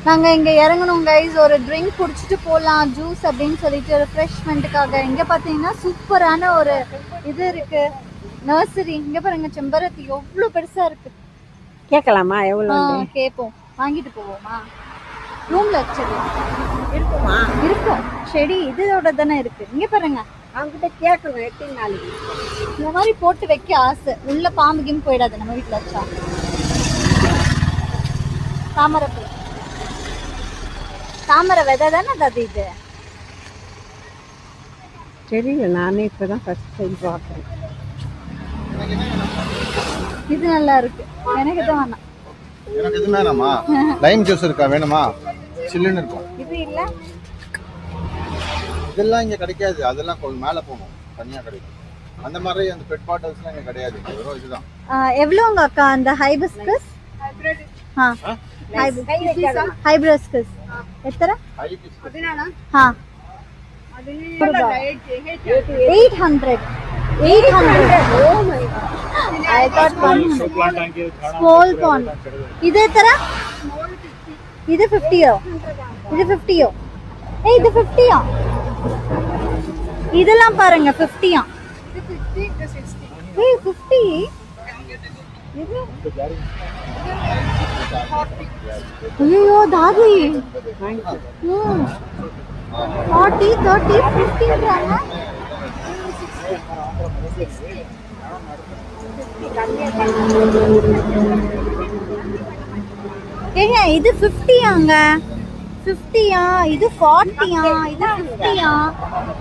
நாங்க இங்க இறங்கணும் கைஸ். ஒரு ட்ரிங்க் குடிச்சிட்டு போலாம், ஜூஸ் அப்படின்னு சொல்லிட்டு ரிஃப்ரெஷ்மெண்ட்டுக்காக. இங்க பாத்தீங்கன்னா சூப்பரான ஒரு இது இருக்கு, நர்சரி. இங்க பாருங்க, செம்பருத்தி எவ்வளவு பெருசா இருக்கு. கேட்கலாமா? எவ்வளவு கேட்போம், வாங்கிட்டு போவோமா? ரூம்ல வச்சது இருக்குமா? இருக்கும், செடி இதோட தானே இருக்கு. இங்க பாருங்க, அவங்ககிட்ட கேட்கணும் எத்தனை நாளைக்கு. இந்த மாதிரி போட்டு வைக்க ஆசை. உள்ள பாம்பு கிம் போயிடாது நம்ம வீட்டுல வச்சா. தாமரைப்பூ, தாமரை விதை தானே அது. இது தெரியல, நானே இப்பதான் ஃபர்ஸ்ட் டைம் பார்க்குறேன். இது நல்லா இருக்கு, எனக்கு தான் வேணாம். எனக்கு எது வேணாமா? லைம் ஜூஸ் இருக்கா? வேணுமா? சில்லுன்னு இருக்கும். இது இல்ல, இதெல்லாம் இங்க கிடைக்காது. அதெல்லாம் மேல போகணும், தனியா கிடைக்கும். அந்த மாதிரி அந்த பெட் பாட்டில்ஸ்லாம் இங்க கிடையாது. வெறும் இதுதான். எவ்வளோங்க அக்கா அந்த ஹைபிஸ்கஸ்? ஹைபிஸ்கஸ் எத்தனை? 800. I thought small pond. இது எத்தனை? இது 50. இது 50. ஏய், இது 50. இதெல்லாம் பாருங்க 50. ஏய் 50. ஐயோ தாதி, 40, 30, 50ன்றாங்க. ஏங்க இது 50ஆங்க? 50யா? இது 40யா? இது 50யா?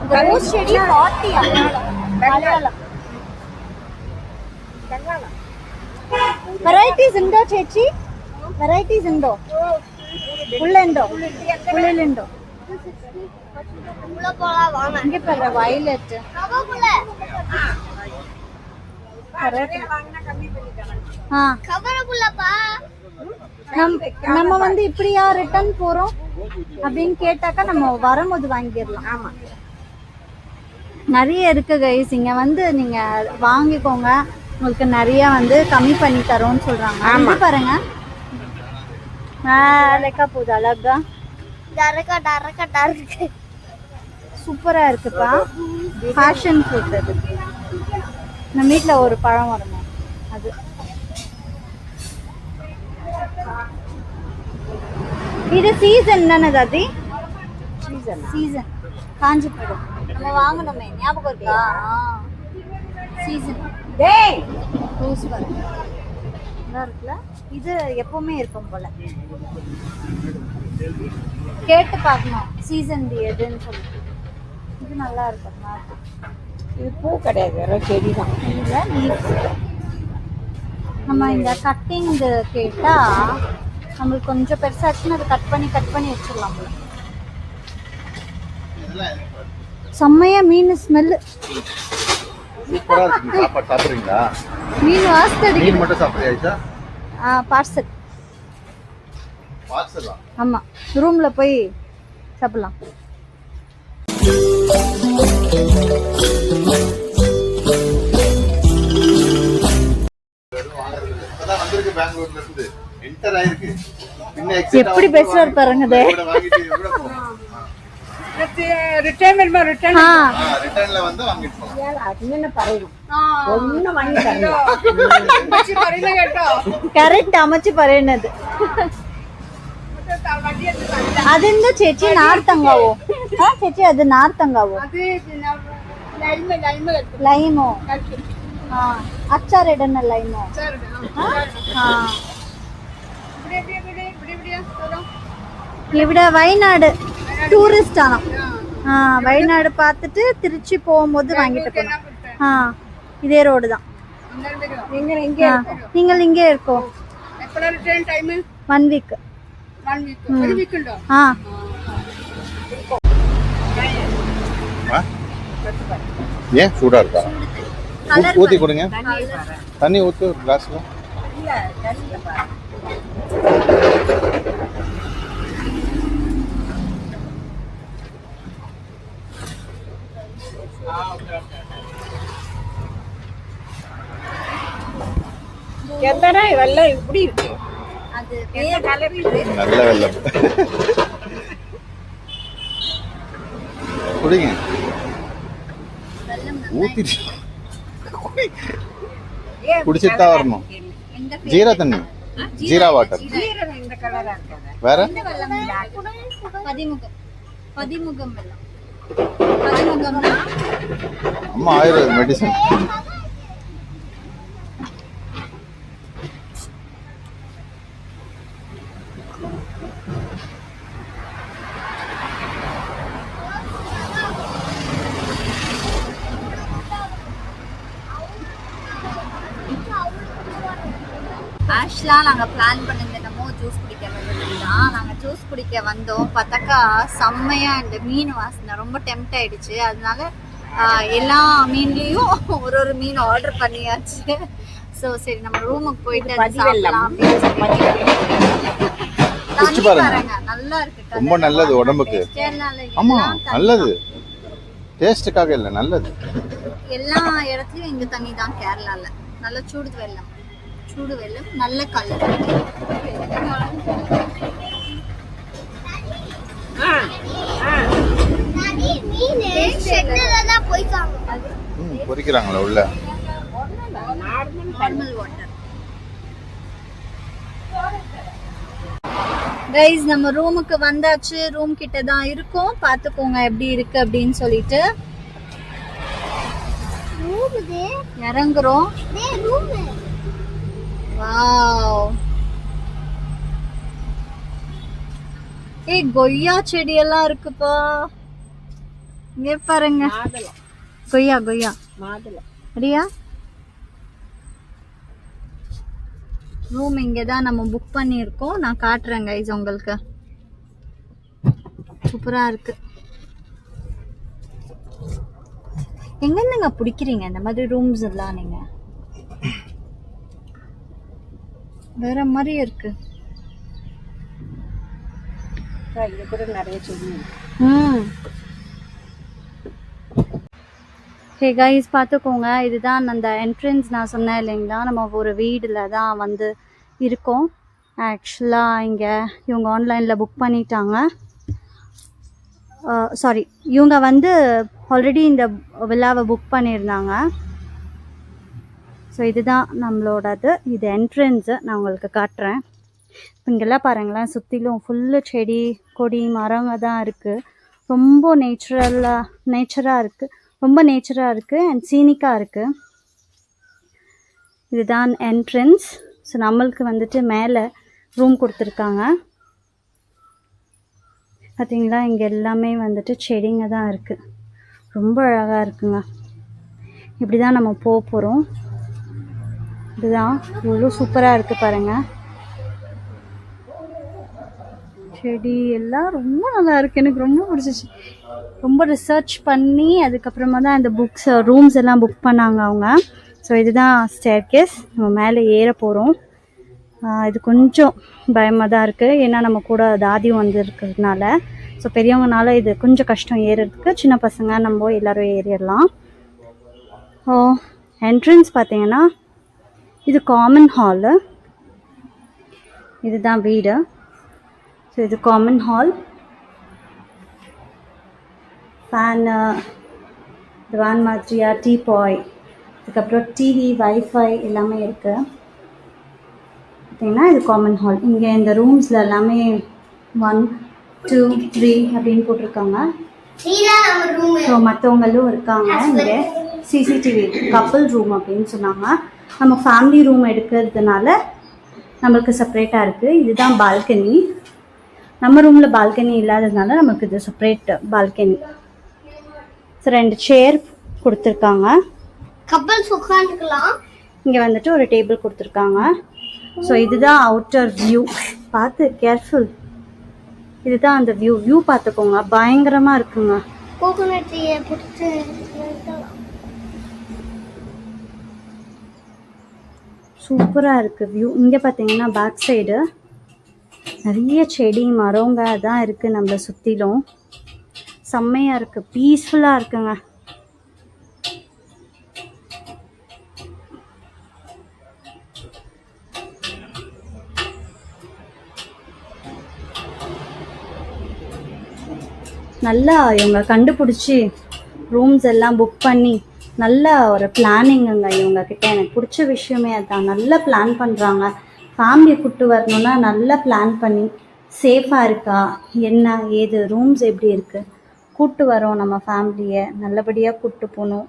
இந்த ரோஸ் செடி 40யா? மலையாளம் വെറൈറ്റീസ് ഉണ്ടോ ചേച്ചി? വെറൈറ്റീസ് ഉണ്ടോ? ഉള്ളുണ്ടോ? ഉള്ളിലുണ്ടോ? ഇങ്ങ പറ വയലറ്റ്. நம்ம வந்து இப்படியா ரிட்டர்ன் போறோம் அப்படின்னு கேட்டாக்கா நம்ம வரும்போது வாங்கிடலாம். ஆமா, நிறைய இருக்கு கைஸ். இங்க வந்து நீங்க வாங்கிக்கோங்க, உங்களுக்கு நிறைய வந்து கம்மி பண்ணி தரோம்னு சொல்றாங்க. ஆமா பாருங்க, மேலக்கா போகுது அழகா, சூப்பரா இருக்குப்பா. ஃபேஷன் ஃப்ரூட் அது. நம்ம வீட்டுல ஒரு பழம் வரணும் அது. இது சீசன் தானே தாதி? சீசன் காஞ்சி போயிடும். நம்ம வாங்கணுமே, ஞாபகம் இருக்கா? சீசன் ரோஸ் நல்லா இருக்குல்ல? இது எப்பவுமே இருக்கும் போல. கேட்டு பார்க்கணும் சீசன் எதுன்னு சொல்லிட்டு. இது நல்லா இருக்கும். இது பூ கிடையாது, வெறும் செடி தான். இதுல லீவ்ஸ். நம்ம இந்த கட்டிங் கேட்டா நம்மளுக்கு கொஞ்சம் பெருசாச்சுன்னா அதை கட் பண்ணி வச்சிடலாம் போல. செம்மையா மீன் ஸ்மெல்லு. சூப்பரா இருக்கு. சாப்பாடு சாப்பிடுறீங்களா? மீன் வாசனை அடிக்குது. மீன் மட்டும் சாப்பிடுறீங்களா? பார்சல். பார்சலா? ஆமா, ரூம்ல போய் சாப்பிடலாம். இப்பதான் வந்திருக்கு பெங்களூர்ல இருந்து. என்டர் ஆயிருக்கு. எப்படி பேசுறாரு பாருங்க. ரிட்டர்ன்ல வந்து வாங்கிட்டு போலாம். கரெக்ட் அமைச்சு പറയുന്നത്. അതെന്താ ചേച്ചി നാർത്തങ്കാവോ? ചേച്ചി അത് നാർത്തങ്കാവോ? ലൈമോ? അച്ചാറിടുന്ന ലൈമോ? ഇവിടെ വയനാട് ടൂറിസ്റ്റ് ആണ്. വയനാട് பார்த்துட்டு திருச்சி போகும்போது வாங்கிட்டு போகணும். இதே ரோடு தான். நீங்கள் இங்கே இருக்கோ? 1 வீக். ஏன் சூடா இருக்கா? ஊத்தி கொடுங்க, தண்ணி ஊத்து ஒரு கிளாஸ்ல. எத்தனை வெள்ளம் இப்படி இருக்கு? அது என்ன கலர் இது? நல்ல வெள்ளம். குடிங்க. வெல்லம் ஊத்திட்டு ஏன் குடிச்சிட்டு தான் வரணும். எந்த ஜீரா தண்ணி, ஜீரா வாட்டர். ஜீரகம் இந்த கலரா இருக்காதா? வேற வெல்லம்? பதிமுகம். பதிமுகம் வெல்லம். பதிமுகம்னா அம்மா ஆயுர்வேத மெடிசன். ஆக்சுவலாக நாங்கள் பிளான் பண்ணியிருந்தோமோ ஜூஸ் குடிக்க வந்தது தான். நாங்கள் ஜூஸ் குடிக்க வந்தோம், பார்த்தாக்கா செம்மையாக இந்த மீன் வாசனை ரொம்ப டெம்ட் ஆயிடுச்சு. அதனால எல்லா மீன்லேயும் ஒரு மீன் ஆர்டர் பண்ணியாச்சு. ஸோ சரி நம்ம ரூமுக்கு போயிட்டு அது சாப்பிடலாம் அப்படின்னு குடிச்சு சொல்லி பாருங்க. நல்லா இருக்கு. ரொம்ப நல்லது உடம்புக்கு. ஆமா நல்லது, டேஸ்ட்டுக்காக இல்லை, நல்லது. எல்லா இடத்துலயும் இந்த தண்ணி தான் கேரளால. நல்ல சூடு வெல்லம், சூடு வெல்லம், நல்ல கலர். பொரிக்கிறாங்களா உள்ள? Normal water. கைஸ் நம்ம ரூமுக்கு வந்தாச்சு. ரூம் கிட்ட தான் இருக்கோம், பாத்துக்கோங்க எப்படி இருக்கு அப்படின்னு சொல்லிட்டு. இறங்குறோம். வாவ், ஏய் கொய்யா செடி எல்லாம் இருக்குப்பா. இங்க பாருங்க, மாதுளம். கொய்யா கொய்யா மாதுளம். அப்படியா? ரூம் இங்கே தான் நம்ம புக் பண்ணியிருக்கோம். நான் காட்டுறேன் கைஸ் உங்களுக்கு. சூப்பராக இருக்கு. எங்கேருந்துங்க பிடிக்கிறீங்க இந்த மாதிரி ரூம்ஸ் எல்லாம்? நீங்கள் வேற மாதிரி இருக்கு. இங்க கூட நிறைய செடி இருக்கு. ஹே கைஸ் பார்த்துக்கோங்க, இதுதான் அந்த என்ட்ரன்ஸ் நான் சொன்னேன் இல்லைங்களா, நம்ம ஒரு வீடில் தான் வந்து இருக்கோம். ஆக்சுவலாக இங்கே இவங்க ஆன்லைனில் புக் பண்ணிட்டாங்க. சாரி, இவங்க வந்து ஆல்ரெடி இந்த விழாவை புக் பண்ணியிருந்தாங்க. ஸோ இதுதான் நம்மளோடது. இது என்ட்ரன்ஸு, நான் உங்களுக்கு காட்டுறேன். இங்கெல்லாம் பாருங்களேன், சுற்றிலும் ஃபுல்லு செடி கொடி மரங்க தான் இருக்குது. ரொம்ப நேச்சராக இருக்குது, ரொம்ப நேச்சராக இருக்குது அண்ட் சீனிக்காக இருக்குது. இதுதான் என்ட்ரன்ஸ். ஸோ நம்மளுக்கு வந்துட்டு மேலே ரூம் கொடுத்துருக்காங்க. பார்த்தீங்களா, இங்கே எல்லாமே வந்துட்டு செடிங்க தான் இருக்குது. ரொம்ப அழகாக இருக்குங்க. இப்படி தான் நம்ம போக போகிறோம். இதுதான் எவ்வளோ சூப்பராக இருக்குது பாருங்கள். செடி எல்லாம் ரொம்ப நல்லா இருக்குது, எனக்கு ரொம்ப பிடிச்சிச்சு. ரொம்ப ரிசர்ச் பண்ணி அதுக்கப்புறமா தான் இந்த புக்ஸ் ரூம்ஸ் எல்லாம் புக் பண்ணாங்க அவங்க. ஸோ இதுதான் ஸ்டேர்கேஸ், நம்ம மேலே ஏற போகிறோம். இது கொஞ்சம் பயமாக தான் இருக்குது, ஏன்னா நம்ம கூட தாதியும் வந்து இருக்கிறதுனால. ஸோ பெரியவங்கனால இது கொஞ்சம் கஷ்டம் ஏறுறதுக்கு. சின்ன பசங்க நம்ம எல்லோரும் ஏறிடலாம். என்ட்ரன்ஸ் பார்த்தீங்கன்னா இது காமன் ஹாலு, இதுதான் வீடு. ஸோ இது காமன் ஹால். ஃபேனு, திவான் மாதிரியா, டீபாய், அதுக்கப்புறம் டிவி, வைஃபை எல்லாமே இருக்குது. பார்த்தீங்கன்னா இது காமன் ஹால். இங்கே இந்த ரூம்ஸில் எல்லாமே 1, 2, 3 அப்படின்னு போட்டிருக்காங்க. ஸோ மற்றவங்களும் இருக்காங்க. இங்கே சிசிடிவி கப்புள் ரூம் அப்படின்னு சொன்னாங்க. நம்ம ஃபேமிலி ரூம் எடுக்கிறதுனால நம்மளுக்கு செப்ரேட்டாக இருக்குது. இதுதான் பால்கனி. நம்ம ரூமில் பால்கனி இல்லாததுனால நமக்கு இது செப்ரேட் பால்கனி. ஸோ 2 சேர் கொடுத்துருக்காங்க, கப்பல்ஸ் உட்காந்துக்கலாம். இங்கே வந்துட்டு ஒரு டேபிள் கொடுத்துருக்காங்க. ஸோ இதுதான் அவுட்டர் வியூ. பார்த்து கேர்ஃபுல். இதுதான் அந்த வியூ பார்த்துக்கோங்க, பயங்கரமாக இருக்குங்க. கோகோனட் ட்ரீயை பிடிச்சி சூப்பராக இருக்குது வியூ. இங்கே பார்த்தீங்கன்னா பேக் சைடு நிறைய செடி மரங்க தான் இருக்குது நம்மளை சுற்றிலும். செம்மையாக இருக்குது, பீஸ்ஃபுல்லாக இருக்குங்க. நல்லா இவங்க கண்டுபிடிச்சி ரூம்ஸ் எல்லாம் புக் பண்ணி நல்ல ஒரு பிளானிங்குங்க இவங்கக்கிட்ட. எனக்கு பிடிச்ச விஷயமே அதுதான். நல்லா பிளான் பண்ணுறாங்க. ஃபேமிலியை கூப்பிட்டு வரணுன்னா நல்லா பிளான் பண்ணி சேஃபாக இருக்கா, என்ன ஏது, ரூம்ஸ் எப்படி இருக்குது, கூப்பிட்டு வரோம் நம்ம ஃபேமிலியை நல்லபடியாக கூப்பிட்டு போகணும்,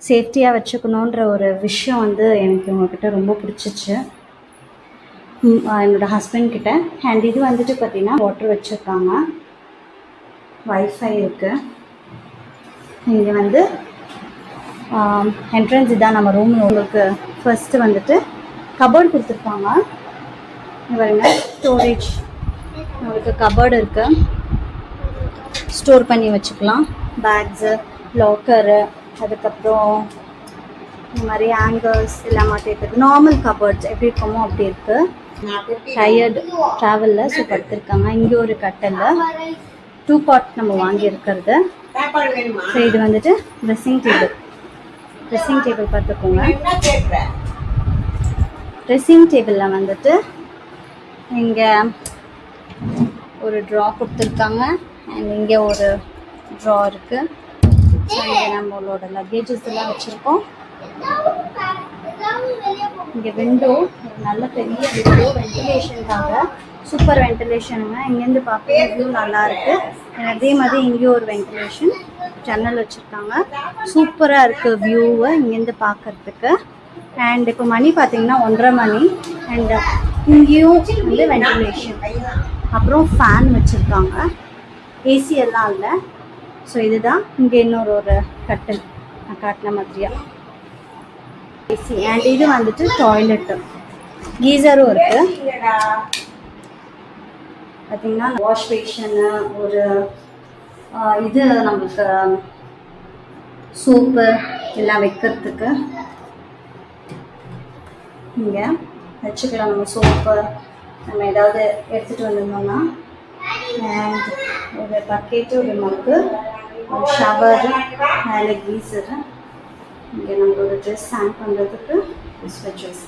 சேஃப்டியாக வச்சுக்கணுன்ற ஒரு விஷயம் வந்து எனக்கு இவங்கக்கிட்ட ரொம்ப பிடிச்சிச்சு என்னோடய ஹஸ்பண்ட் கிட்ட. அண்ட் இது வந்துட்டு பார்த்திங்கன்னா வாட்டர் வச்சுருக்காங்க, வைஃபை இருக்குது. இங்கே வந்து என்ட்ரன்ஸ் இதான் நம்ம ரூம். உங்களுக்கு ஃபர்ஸ்ட்டு வந்துட்டு கபோர்டு கொடுத்துருப்பாங்க. பாருங்க, ஸ்டோரேஜ் உங்களுக்கு கபோர்டு இருக்குது, ஸ்டோர் பண்ணி வச்சுக்கலாம் பேக்ஸு, லாக்கரு, அதுக்கப்புறம் இந்த மாதிரி ஹேங்கர்ஸ் எல்லாம் மாட்டிருக்கு. நார்மல் கபோர்ட்ஸ் எப்படி இருக்குமோ அப்படி இருக்குது. டயர்டு ட்ராவலில் ஸோ படுத்திருக்காங்க. இங்கே ஒரு கட்டலில் 2 பாட் நம்ம வாங்கியிருக்கிறது. ஸோ இது வந்துட்டு ட்ரெஸ்ஸிங் டேபிள் பார்த்துக்கோங்க. ட்ரெஸ்ஸிங் டேபிளில் வந்துட்டு இங்கே ஒரு ட்ரா கொடுத்துருக்காங்க. அண்ட் இங்கே ஒரு ட்ரா இருக்குது. இங்கே நம்மளோட லக்கேஜஸ் எல்லாம் வச்சுருக்கோம். இங்கே விண்டோ, நல்ல பெரிய விண்டோ, வென்டிலேஷனுக்காக சூப்பர் வென்டிலேஷனுங்க. இங்கேருந்து பார்க்க வியூ நல்லாயிருக்கு. அதே மாதிரி இங்கேயும் ஒரு வென்டிலேஷன் ஜன்னல் வச்சுருக்காங்க. சூப்பராக இருக்குது வியூவை இங்கேருந்து பார்க்குறதுக்கு. அண்ட் இப்போ மணி பார்த்தீங்கன்னா 1:30 மணி. அண்ட் இங்கேயும் வந்து வென்டிலேஷன், அப்புறம் ஃபேன் வச்சுருக்காங்க. ஏசி எல்லாம் இல்லை. ஸோ இதுதான் இங்கே இன்னொரு ஒரு கட்டில் நான் காட்டின மாதிரியா ஏசி. அண்ட் இது வந்துட்டு டாய்லெட்டு, கீசரும் இருக்குது. பார்த்திங்கன்னா வாஷ் பேஷனு, ஒரு இது நம்மளுக்கு சோப்பு எல்லாம் வைக்கிறதுக்கு இங்கே வச்சுக்கலாம். நம்ம சோப்பு நம்ம ஏதாவது எடுத்துகிட்டு வந்திருந்தோம்னா. அண்ட் ஒரு பக்கெட்டு, ஒரு மக்கு, ஒரு ஷவரு, மேலே கீசரு, இங்கே நம்மளோட ட்ரெஸ் ஹேங் பண்ணுறதுக்கு ஸ்விட்சஸ்.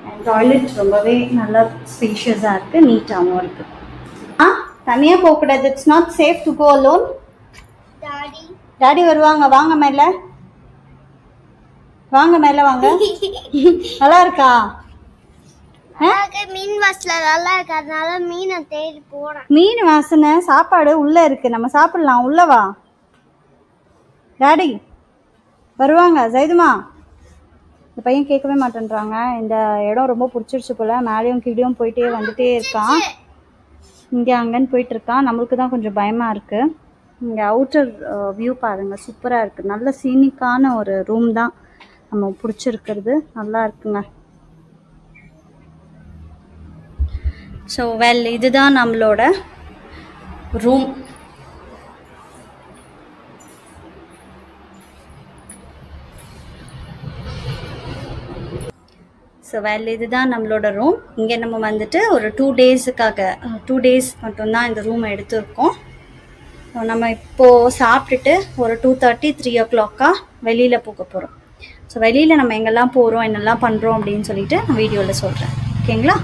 அண்ட் டாய்லெட் ரொம்பவே நல்லா ஸ்பேஷியஸாக இருக்குது, நீட்டாகவும் இருக்குது. தனியாக போகக்கூடாது. It's not safe to go alone. Daddy வருவாங்க, வாங்க மேலே வாங்க, மேலே வாங்க. நல்லா இருக்கா? மீன் வாசனை நல்லா இருக்கு, அதனால மீனை தேடி போறேன். மீன் வாசனை, சாப்பாடு உள்ளே இருக்குது, நம்ம சாப்பிடலாம். உள்ள வா டாடி, வருவாங்க. ஜெய்துமா, இந்த பையன் கேட்கவே மாட்டேன்றாங்க. இந்த இடம் ரொம்ப பிடிச்சிருச்சு போல். மேலேயும் கீழேயும் போயிட்டே வந்துட்டே இருக்கான், இங்கே அங்கேன்னு போயிட்டுருக்கான். நம்மளுக்கு தான் கொஞ்சம் பயமாக இருக்குது. இங்கே அவுட்டர் வியூ பாருங்கள், சூப்பராக இருக்குது. நல்ல சீனிக்கான ஒரு ரூம் தான் நம்ம பிடிச்சிருக்கிறது. நல்லா இருக்குங்க. ஸோ இதுதான் நம்மளோட ரூம். ஸோ இதுதான் நம்மளோட ரூம். இங்கே நம்ம வந்துட்டு ஒரு 2 டேஸ் மட்டும்தான் இந்த ரூமை எடுத்துருக்கோம். நம்ம இப்போது சாப்பிட்டுட்டு ஒரு 2:30, 3 o'clock வெளியில் போக போகிறோம். ஸோ வெளியில் நம்ம எங்கெல்லாம் போகிறோம், என்னெல்லாம் பண்ணுறோம் அப்படின்னு சொல்லிட்டு நான் வீடியோவில் சொல்கிறேன். ஓகேங்களா?